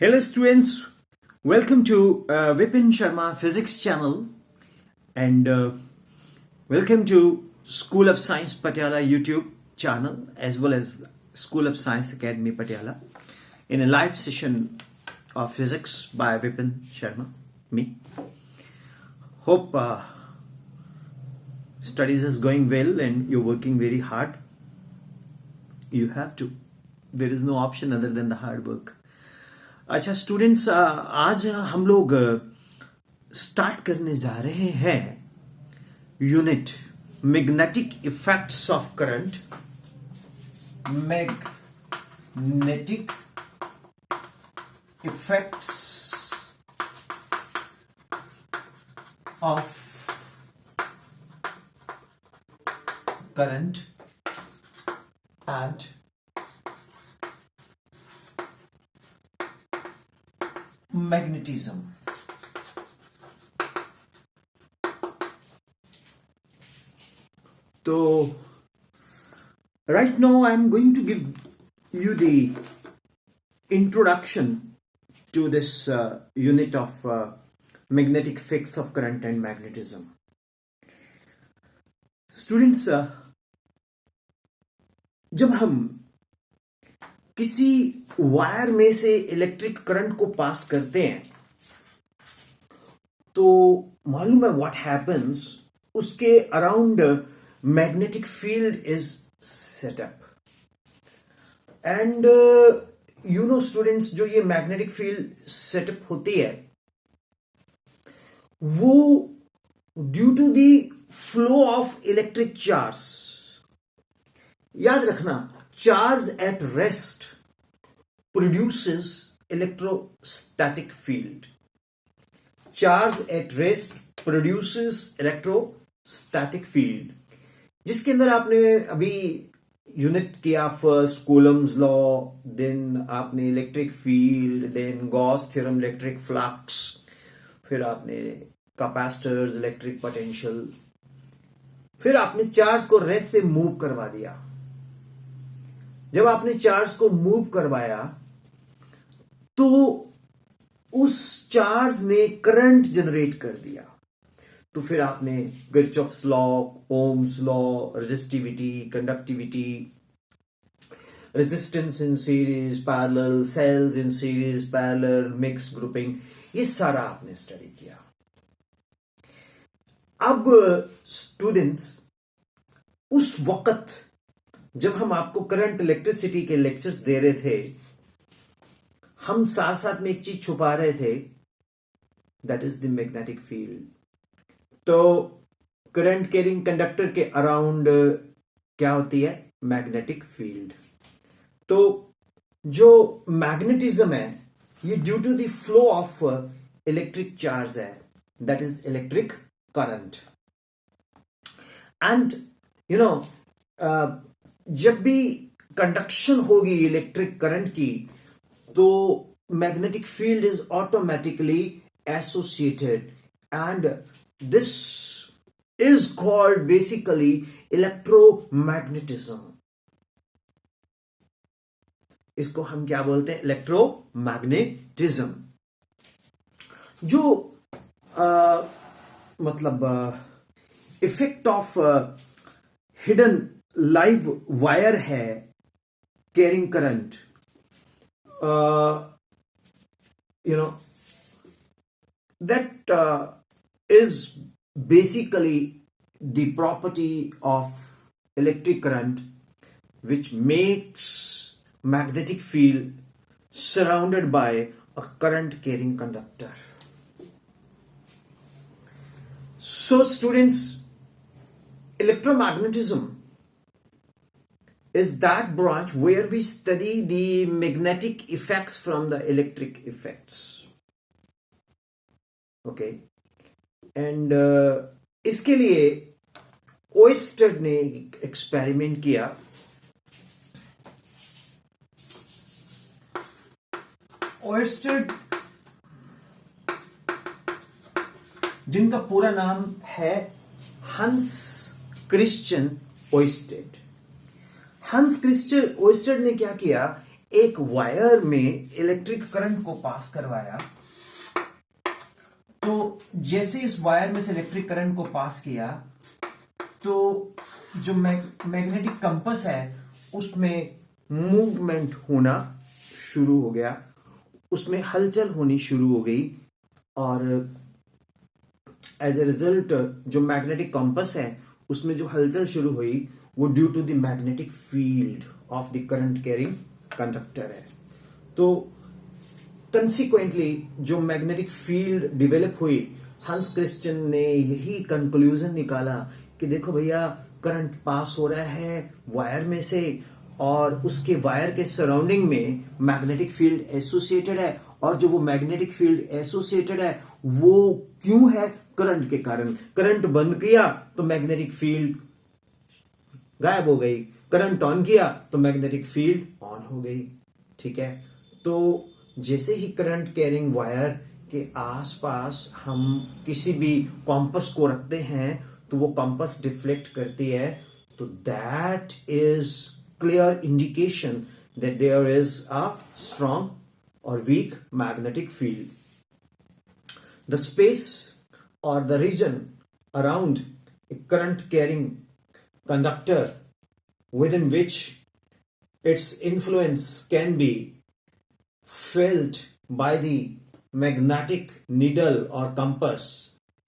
Hello students, welcome to Vipin Sharma Physics channel and welcome to School of Science Patiala YouTube channel as well as School of Science Academy Patiala in a live session of physics by Vipin Sharma, me. Hope studies is going well and you're working very hard. You have to. There is no option other than the hard work. अच्छा students, आज हम लोग start करने जा रहे हैं unit magnetic effects of current. Magnetic effects of current and magnetism. So right now I am going to give you the introduction to this unit of magnetic effects of current and magnetism. Students, जब हम किसी wire में से electric current को पास करते हैं तो मालूम है व्हाट हैपेंस, उसके around magnetic field is setup and you know students, जो ये मैग्नेटिक फील्ड सेटअप होती है वो due to the flow of electric charge, याद रखना, charge at rest produces electrostatic field. Charge at rest produces electrostatic field, जिसके अंदर आपने अभी यूनिट किया फर्स्ट कूलम्स लॉ, देन आपने electric field, then Gauss theorem electric flux, फिर आपने कैपेसिटर्स इलेक्ट्रिक पोटेंशियल, फिर आपने चार्ज को रेस्ट से मूव करवा दिया। जब आपने चार्ज को मूव करवाया तो उस चार्ज ने करंट जनरेट कर दिया, तो फिर आपने Kirchhoff's law, Ohm's law, resistivity, conductivity, resistance in series, parallel, cells in series, parallel, mix grouping, ये सारा आपने स्टडी किया। अब स्टूडेंट्स, उस वक्त जब हम आपको करंट इलेक्ट्रिसिटी के लेक्चर्स दे रहे थे, हम साथ साथ में एक चीज छुपा रहे थे, that is the magnetic field. तो करंट कैरिंग कंडक्टर के अराउंड क्या होती है? Magnetic field. तो जो मैग्नेटिज्म है ये due to the flow of electric charge है, that is electric current. And you know, जब भी कंडक्शन होगी इलेक्ट्रिक करंट की तो magnetic field is automatically associated and this is called basically electromagnetism. इसको हम क्या बोलते हैं? इलेक्ट्रोमैग्नेटिज्म। जो मतलब effect of hidden live wire है carrying current, you know, that is basically the property of electric current which makes magnetic field surrounded by a current carrying conductor. So students, electromagnetism is that branch where we study the magnetic effects from the electric effects. Okay, and इसके लिए ओएस्टेड ने experiment किया। ओएस्टेड, जिनका पूरा नाम है हंस Christian ओएस्टेड। हंस क्रिस्टियन ओएस्टेड ने क्या किया, एक वायर में इलेक्ट्रिक करंट को पास करवाया, तो जैसे इस वायर में से इलेक्ट्रिक करंट को पास किया तो जो मैग्नेटिक कंपास है उसमें मूवमेंट होना शुरू हो गया, उसमें हलचल होनी शुरू हो गई, और एज ए रिजल्ट जो मैग्नेटिक कंपास है उसमें जो हलचल शुरू हुई वो due to the magnetic field of the current carrying conductor है। तो कंसिक्वेंटली जो मैग्नेटिक फील्ड डेवलप हुई, हंस क्रिश्चियन ने यही कंक्लूजन निकाला कि देखो भैया करंट पास हो रहा है वायर में से, और उसके वायर के सराउंडिंग में मैग्नेटिक फील्ड एसोसिएटेड है, और जो वो मैग्नेटिक फील्ड एसोसिएटेड है वो क्यों है? करंट के कारण। करंट बंद किया तो मैग्नेटिक फील्ड गायब हो गई, करंट ऑन किया तो मैग्नेटिक फील्ड ऑन हो गई। ठीक है, तो जैसे ही करंट कैरिंग वायर के आसपास हम किसी भी कॉम्पस को रखते हैं तो वो कॉम्पस डिफ्लेक्ट करती है, तो that is clear indication that there is a strong और weak magnetic field. The space or the region around a current carrying conductor within which its influence can be felt by the magnetic needle or compass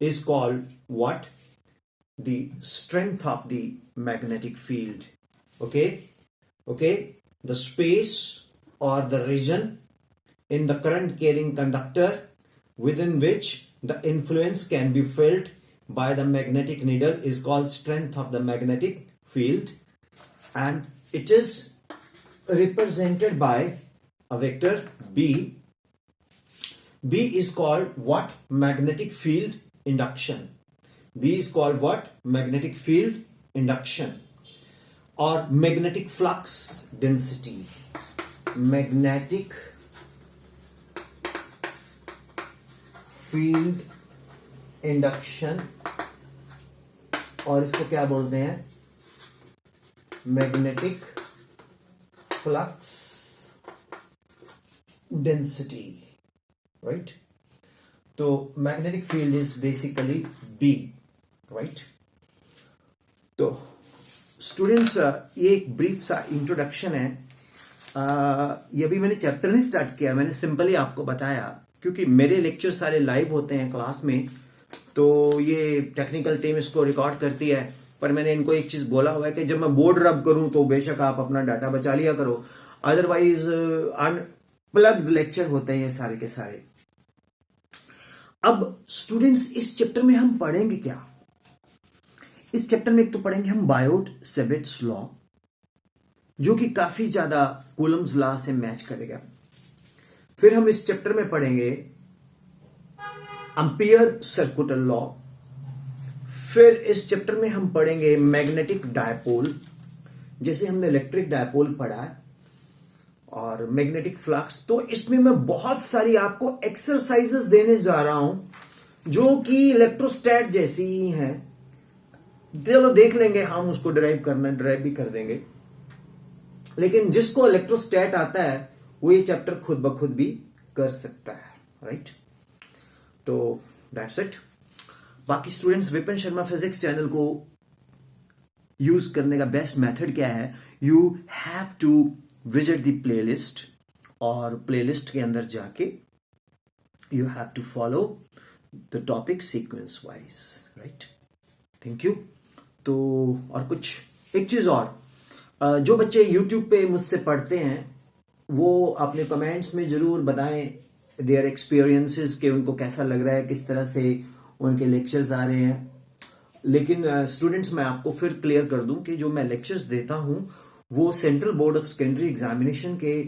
is called what? The strength of the magnetic field. Okay, the space or the region in the current carrying conductor within which the influence can be felt by the magnetic needle is called strength of the magnetic field, and it is represented by a vector B. B is called what? Magnetic field induction. B is called what? Magnetic field induction or magnetic flux density. Magnetic field induction, और इसको क्या बोलते हैं? Magnetic flux density, right? तो magnetic field is basically B, right? तो students, ये एक brief सा इंट्रोडक्शन है। ये अभी मैंने चैप्टर नहीं स्टार्ट किया, मैंने सिंपली आपको बताया, क्योंकि मेरे लेक्चर सारे लाइव होते हैं क्लास में, तो ये टेक्निकल टीम इसको रिकॉर्ड करती है। पर मैंने इनको एक चीज बोला हुआ है कि जब मैं बोर्ड रब करूं तो बेशक आप अपना डाटा बचा लिया करो, अदरवाइज अनप्लग्ड लेक्चर होते हैं ये सारे के सारे। अब स्टूडेंट्स, इस चैप्टर में हम पढ़ेंगे क्या? इस चैप्टर में एक तो पढ़ेंगे हम बायोट-सैवर्ट्स लॉ, जो कि काफी ज्यादा कूलम्स लॉ से मैच करेगा। फिर हम इस चैप्टर में पढ़ेंगे एम्पियर सर्कुलर लॉ। फिर इस चैप्टर में हम पढ़ेंगे मैग्नेटिक डायपोल, जैसे हमने इलेक्ट्रिक डायपोल पढ़ा है, और मैग्नेटिक फ्लक्स। तो इसमें मैं बहुत सारी आपको एक्सरसाइजेस देने जा रहा हूं जो कि इलेक्ट्रोस्टैट जैसी ही हैं। चलो देख लेंगे हम, उसको ड्राइव भी कर देंगे, लेकिन जिसको इलेक्ट्रोस्टैट आता है वो ये चैप्टर खुद ब खुद भी कर सकता है, राइट? तो दैट्स इट। बाकी students, Vipin Sharma physics channel को यूज करने का बेस्ट मेथड क्या है? You have to visit the playlist, और प्लेलिस्ट के अंदर जाके you have to follow the topic sequence wise, right? Thank you. तो और कुछ एक चीज और, जो बच्चे यूट्यूब पे मुझसे पढ़ते हैं वो अपने कमेंट्स में जरूर बताएं देयर एक्सपीरियंसेस, कि उनको कैसा लग रहा है, किस तरह से उनके लेक्चर्स आ रहे हैं। लेकिन स्टूडेंट्स, मैं आपको फिर क्लियर कर दूं कि जो मैं लेक्चर्स देता हूं वो central board of secondary examination के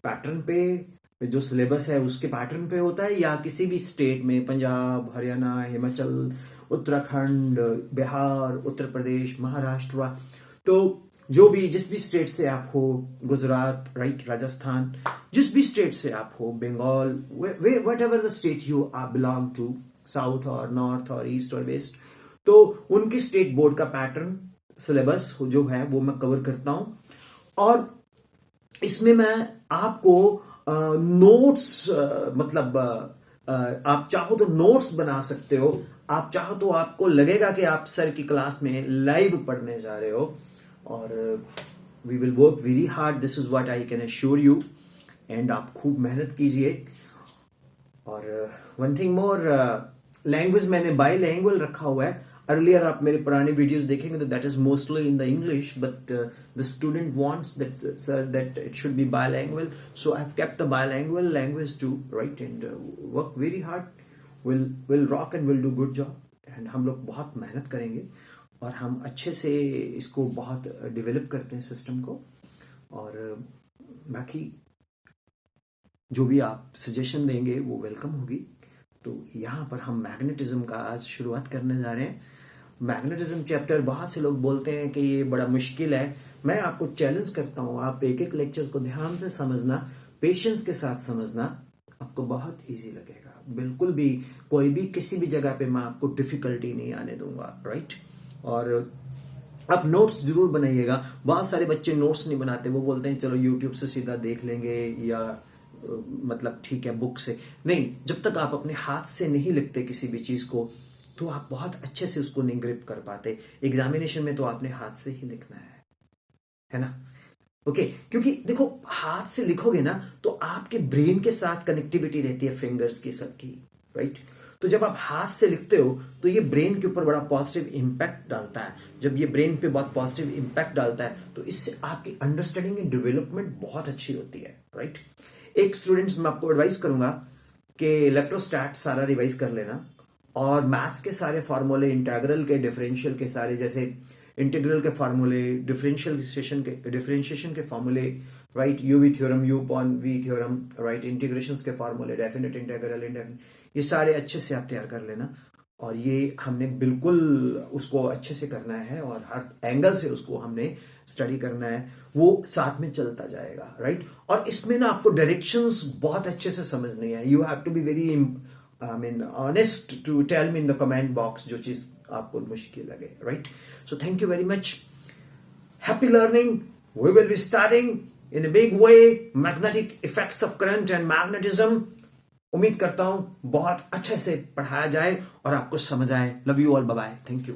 पैटर्न पे, जो सिलेबस है उसके पैटर्न पे होता है, या किसी भी स्टेट में, पंजाब, हरियाणा, हिमाचल, उत्तराखंड, बिहार, उत्तर प्रदेश, महाराष्ट्र, तो जो भी जिस भी स्टेट से आप हो, गुजरात, राइट, राजस्थान, जिस भी स्टेट से आप हो, Bengal, whatever the state you are belong to, south और नॉर्थ और ईस्ट और वेस्ट, तो उनके स्टेट बोर्ड का पैटर्न सिलेबस जो है वो मैं कवर करता हूं। और इसमें मैं आपको नोट्स मतलब आप चाहो तो नोट्स बना सकते हो, आप चाहो तो आपको लगेगा कि आप सर की क्लास में लाइव पढ़ने जा रहे हो, और we will work very hard, this is what I can assure you. And आप खूब मेहनत कीजिए। और वन थिंग मोर, लैंग्वेज मैंने बाईलैंग्वेज रखा हुआ है। अर्लियर आप मेरे पुराने वीडियोस देखेंगे तो that is mostly in the English, but the student wants that sir that it should be bilanguage, so I have kept the bilanguage language to write, and work very hard, will rock and will do good job. And हम लोग बहुत मेहनत करेंगे और हम अच्छे से इसको बहुत डेवलप करते हैं सिस्टम को। और बाकी जो भी आप सजेशन देंगे वो वेलकम होगी। तो यहाँ पर हम मैग्नेटिज्म का आज शुरुआत करने जा रहे हैं। मैग्नेटिज्म चैप्टर बहुत से लोग बोलते हैं कि ये बड़ा मुश्किल है। मैं आपको चैलेंज करता हूँ, आप एक एक लेक्चर को ध्यान से समझना, पेशेंस के साथ समझना, आपको बहुत इजी लगेगा। बिल्कुल भी कोई भी किसी भी जगह पे मैं आपको डिफिकल्टी नहीं आने दूंगा, राइट। और आप नोट्स जरूर बनाइएगा। बहुत सारे बच्चे नोट्स नहीं बनाते, वो बोलते हैं चलो यूट्यूब से सीधा देख लेंगे या मतलब ठीक है बुक से। नहीं, जब तक आप अपने हाथ से नहीं लिखते किसी भी चीज को तो आप बहुत अच्छे से उसको नहीं ग्रिप कर पाते। एग्जामिनेशन में तो आपने हाथ से ही लिखना है ना। ओके, क्योंकि देखो हाथ से लिखोगे ना तो आपके ब्रेन के साथ कनेक्टिविटी रहती है फिंगर्स की सबकी, राइट। तो जब आप हाथ से लिखते हो तो ये ब्रेन के ऊपर बड़ा पॉजिटिव इंपैक्ट डालता है। जब ये ब्रेन पे बहुत पॉजिटिव इंपैक्ट डालता है तो इससे आपकी अंडरस्टैंडिंग एंड डेवलपमेंट बहुत अच्छी होती है, राइट। एक स्टूडेंट्स मैं आपको एडवाइस करूंगा कि इलेक्ट्रोस्टैट सारा रिवाइज कर लेना, और मैथ्स के सारे फार्मूले, इंटीग्रल के, डिफरेंशियल के सारे, जैसे इंटीग्रल के फार्मूले, डिफरेंशिएशन के फार्मूले, right, u v theorem, u upon v theorem, right, integrations के फार्मूले, डेफिनेट इंटीग्रल, ये सारे अच्छे से आप तैयार कर लेना। और ये हमने बिल्कुल उसको अच्छे से करना है और हर एंगल से उसको हमने स्टडी करना है, वो साथ में चलता जाएगा, राइट। और इसमें ना आपको डायरेक्शंस बहुत अच्छे से समझनी है। You have to be very honest to tell me in the comment box जो चीज आपको मुश्किल लगे, right. So thank you very much, happy learning. We will be starting in a big way magnetic effects of current and magnetism. उम्मीद करता हूं बहुत अच्छे से पढ़ाया जाए और आपको समझ आए। Love you all, bye bye, thank you.